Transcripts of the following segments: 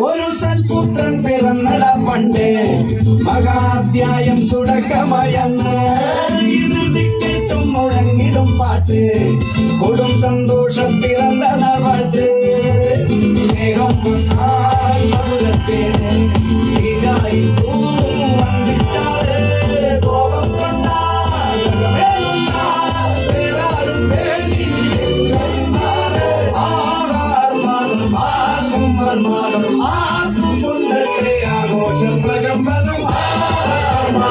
ഒരു സൽപുത്രൻ പിറന്നട പണ്ട് മഹാധ്യായം തുടക്കമയന്ന് കേട്ടും മുഴങ്ങിടും പാട്ട് കൊടും സന്തോഷം പിറന്നട പാട്ട് സ്നേഹം വന്നാൽ മധുരത്തേന് ഇതായി വന്ദിച്ചാറ് കോപം കൊണ്ടാൽ വേറാരും വേണ്ടി ആർമാദം ആർക്കും കൊണ്ടേ ആഘോഷം പ്രകമ്പനം ആർക്കും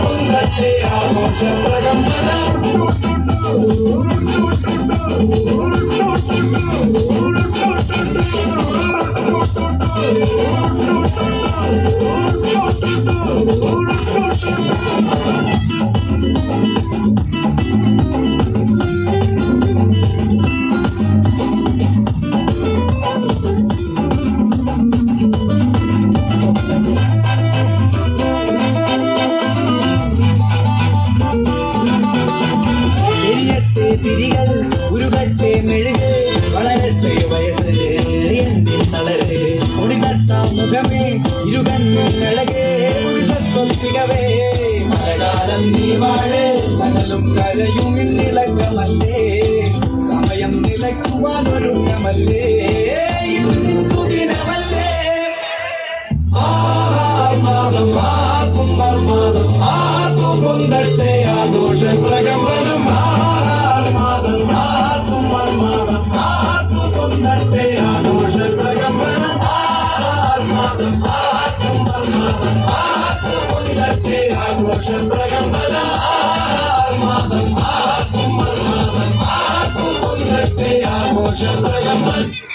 കൊണ്ടേ ആഘോഷം പ്രകമ്പനം തിരികൾ ഉരുകട്ടെ മെഴുക് വളരട്ടെ വയസ്സ് എണ്ണിൽ തളര് മുടിതട്ടാം മുഖമേ ഇരുകണ്ണഴകേ പുരുഷത്വം തികവേ മഴകാലം നീ വാഴ് കടലും കരയും ഇന്നിളക്കമല്ലേ സമയം നിലയ്ക്കുവാനൊരുക്കമല്ലേ സുദിനമല്ലേ ആർമാദം ആർക്കും മർമാദം ആർക്കും കൊണ്ടട്ടെ ആഘോഷ പ്രകമ്പനം ആഘോഷം പ്രകമ്പനം ആർമാദം ആർക്കും ആഘോഷം പ്രകമ്പനം